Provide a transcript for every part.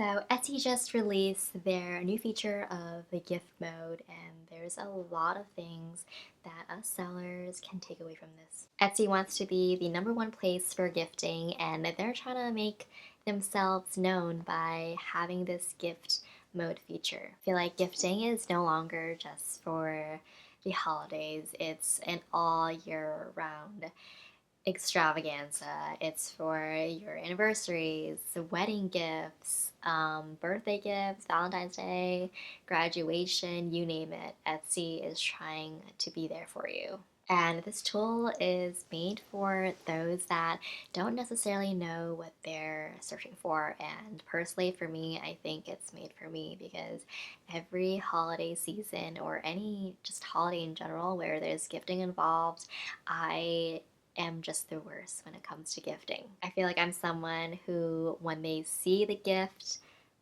So Etsy just released their new feature of the gift mode, and there's a lot of things that us sellers can take away from this. Etsy wants to be the number one place for gifting, and they're trying to make themselves known by having this gift mode feature. I feel like gifting is no longer just for the holidays, it's an all year round extravaganza. It's for your anniversaries, wedding gifts, birthday gifts, Valentine's Day, graduation, you name it. Etsy is trying to be there for you. And this tool is made for those that don't necessarily know what they're searching for. And personally, for me, I think it's made for me because every holiday season or any just holiday in general where there's gifting involved, I am just the worst when it comes to gifting. I feel like I'm someone who, when they see the gift,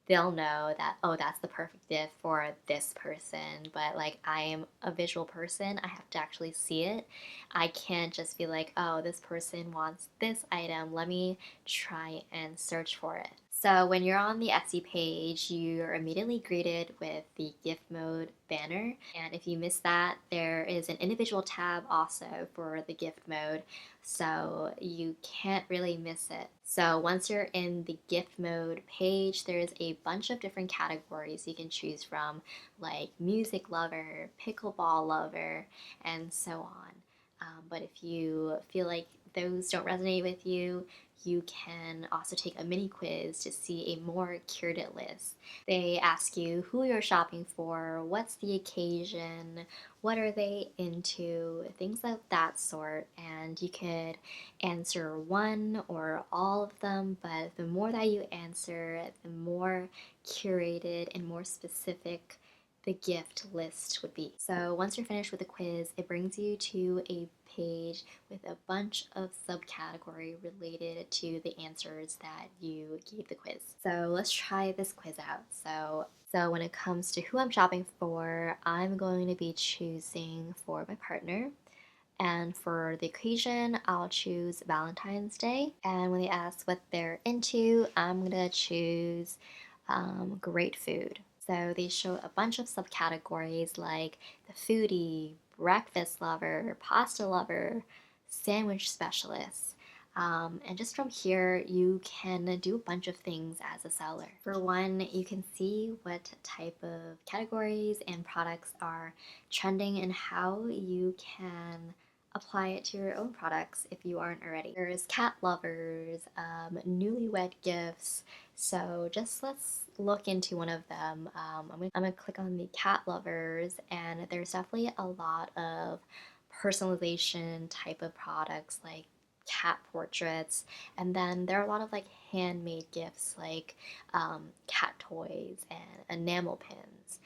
they'll know that, oh, that's the perfect gift for this person. But like, I am a visual person, I have to actually see it. I can't just be like, oh, this person wants this item, let me try and search for it. So when you're on the Etsy page, you're immediately greeted with the gift mode banner. And if you miss that, there is an individual tab also for the gift mode, so you can't really miss it. So once you're in the gift mode page, there's a bunch of different categories you can choose from, like music lover, pickleball lover, and so on. But if you feel like those don't resonate with you, you can also take a mini quiz to see a more curated list. They ask you who you're shopping for, what's the occasion, what are they into, things of that sort. And you could answer one or all of them, but the more that you answer, the more curated and more specific the gift list would be. So once you're finished with the quiz, it brings you to a page with a bunch of subcategory related to the answers that you gave the quiz. So let's try this quiz out. So when it comes to who I'm shopping for, I'm going to be choosing for my partner. And for the occasion, I'll choose Valentine's Day. And when they ask what they're into, I'm gonna choose great food. So they show a bunch of subcategories like the foodie, breakfast lover, pasta lover, sandwich specialist. And just from here, you can do a bunch of things as a seller. For one, you can see what type of categories and products are trending and how you can apply it to your own products if you aren't already. There's cat lovers, newlywed gifts. So just let's look into one of them. I'm gonna click on the cat lovers, and there's definitely a lot of personalization type of products like cat portraits, and then there are a lot of like handmade gifts like cat toys and enamel pins.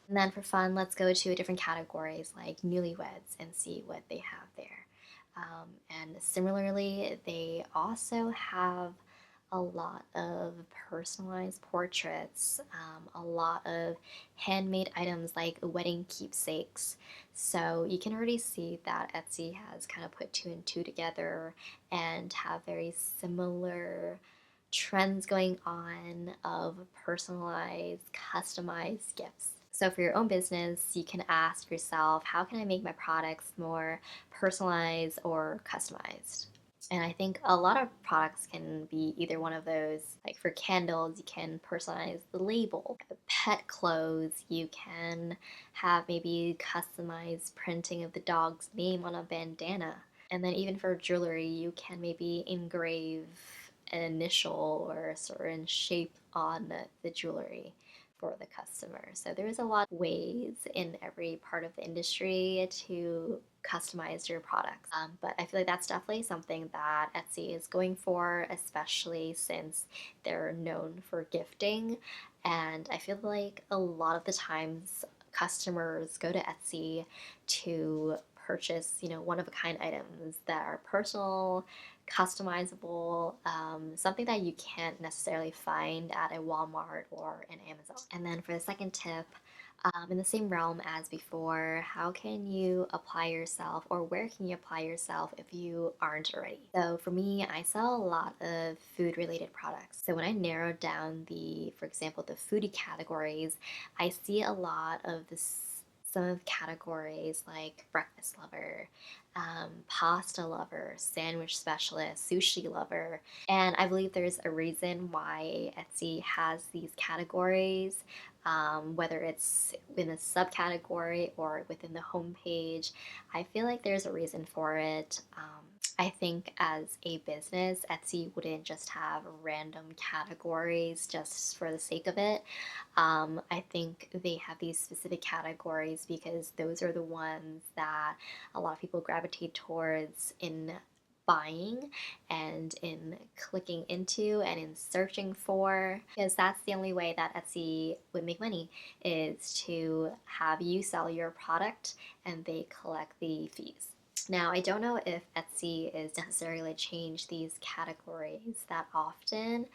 And then for fun, let's go to different categories like newlyweds and see what they have there. And similarly, they also have a lot of personalized portraits, a lot of handmade items like wedding keepsakes. So you can already see that Etsy has kind of put two and two together and have very similar trends going on of personalized, customized gifts. So for your own business, you can ask yourself, how can I make my products more personalized or customized? And I think a lot of products can be either one of those. Like for candles, you can personalize the label. Pet clothes, you can have maybe customized printing of the dog's name on a bandana. And then even for jewelry, you can maybe engrave an initial or a certain shape on the jewelry for the customer. So there's a lot of ways in every part of the industry to customize your products. But I feel like that's definitely something that Etsy is going for, especially since they're known for gifting. And I feel like a lot of the times customers go to Etsy to purchase, one of a kind items that are personal, customizable, something that you can't necessarily find at a Walmart or an Amazon. And then for the second tip, in the same realm as before, how can you apply yourself or where can you apply yourself if you aren't already? So for me, I sell a lot of food related products. So when I narrowed down for example, the foodie categories, I see a lot of some of the categories like breakfast lover, pasta lover, sandwich specialist, sushi lover. And I believe there's a reason why Etsy has these categories, whether it's in a subcategory or within the homepage. I feel like there's a reason for it. I think as a business, Etsy wouldn't just have random categories just for the sake of it. I think they have these specific categories because those are the ones that a lot of people gravitate towards in buying and in clicking into and in searching for, because that's the only way that Etsy would make money, is to have you sell your product and they collect the fees. Now, I don't know if Etsy is necessarily change these categories that often,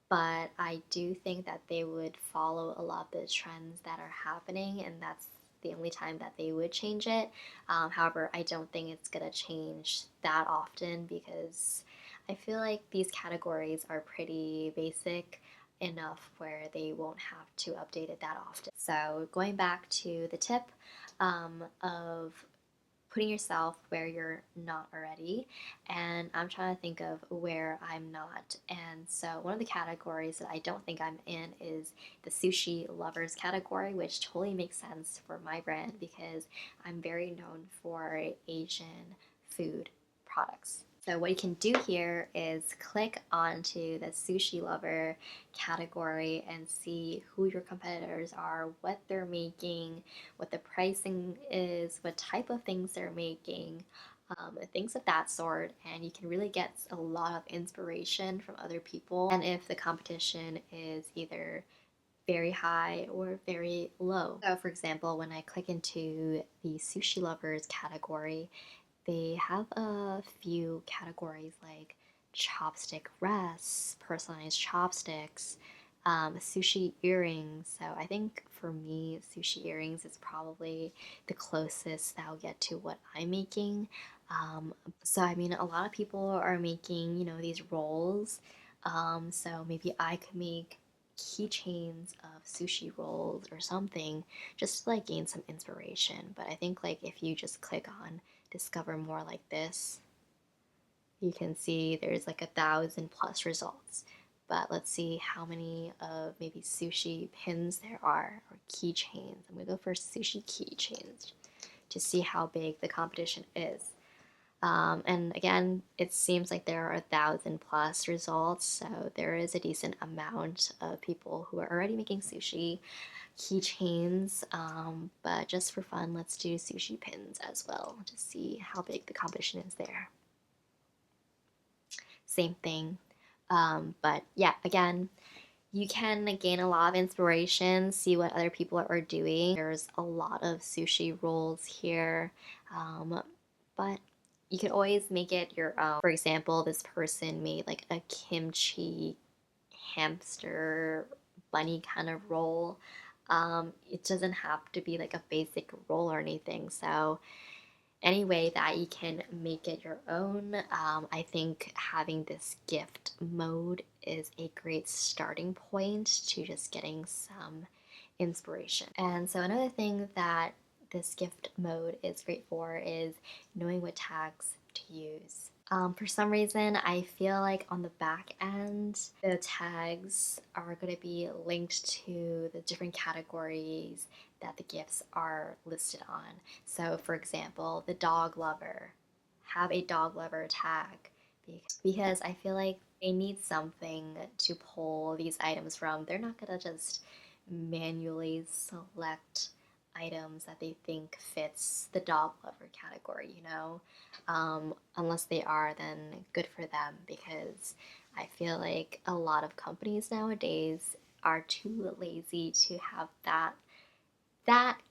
but I do think that they would follow a lot of the trends that are happening, and that's the only time that they would change it. However, I don't think it's gonna change that often because I feel like these categories are pretty basic enough where they won't have to update it that often. So, going back to the tip of putting yourself where you're not already. And I'm trying to think of where I'm not. And so one of the categories that I don't think I'm in is the sushi lovers category, which totally makes sense for my brand because I'm very known for Asian food products. So what you can do here is click onto the sushi lover category and see who your competitors are, what they're making, what the pricing is, what type of things they're making, things of that sort. And you can really get a lot of inspiration from other people. And if the competition is either very high or very low. So, for example, when I click into the sushi lovers category, they have a few categories like chopstick rests, personalized chopsticks, sushi earrings. So I think for me, sushi earrings is probably the closest that I'll get to what I'm making. Um, so I mean, a lot of people are making, these rolls. So maybe I could make keychains of sushi rolls or something just to like gain some inspiration. But I think like if you just click on discover more like this, you can see there's like 1,000+ results. But let's see how many of maybe sushi pins there are or keychains. I'm gonna go for sushi keychains to see how big the competition is. And again, it seems like there are 1,000+ results, so there is a decent amount of people who are already making sushi keychains. But just for fun, let's do sushi pins as well to see how big the competition is there. Same thing. But yeah, again, you can gain a lot of inspiration, see what other people are doing. There's a lot of sushi rolls here, but you can always make it your own. For example, this person made like a kimchi hamster bunny kind of roll. It doesn't have to be like a basic roll or anything. So any way that you can make it your own, I think having this gift mode is a great starting point to just getting some inspiration. And so another thing that this gift mode is great for is knowing what tags to use. For some reason, I feel like on the back end, the tags are going to be linked to the different categories that the gifts are listed on. So, for example, the dog lover, have a dog lover tag because I feel like they need something to pull these items from. They're not going to just manually select items that they think fits the dog lover category. Unless they are, then good for them because I feel like a lot of companies nowadays are too lazy to have that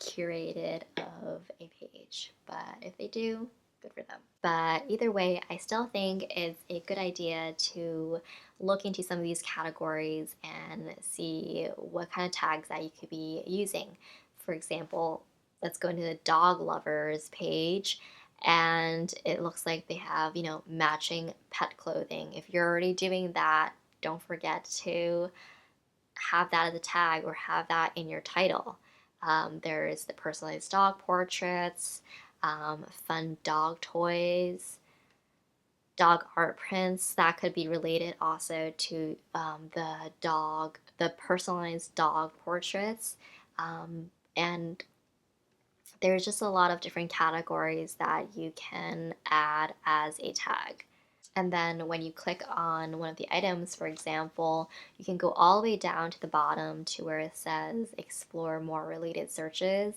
curated of a page. But if they do, good for them. But either way, I still think it's a good idea to look into some of these categories and see what kind of tags that you could be using. For example, let's go into the dog lovers page, and it looks like they have, matching pet clothing. If you're already doing that, don't forget to have that as a tag or have that in your title. There's the personalized dog portraits, fun dog toys, dog art prints that could be related also to the personalized dog portraits. And there's just a lot of different categories that you can add as a tag. And then when you click on one of the items, for example, you can go all the way down to the bottom to where it says explore more related searches.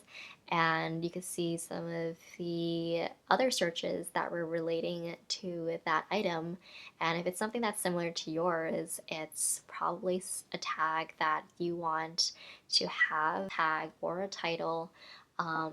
And you can see some of the other searches that were relating to that item. And if it's something that's similar to yours, it's probably a tag that you want to have, tag or a title,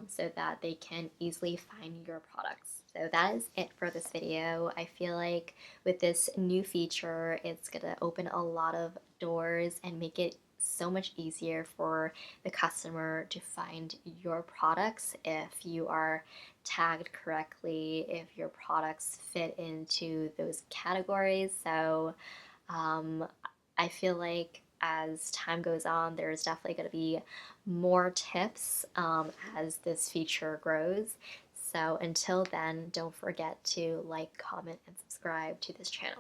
so that they can easily find your products. So that is it for this video. I feel like with this new feature, it's gonna open a lot of doors and make it so much easier for the customer to find your products if you are tagged correctly, if your products fit into those categories. So um, I feel like as time goes on, there's definitely going to be more tips as this feature grows. So until then, don't forget to like, comment, and subscribe to this channel.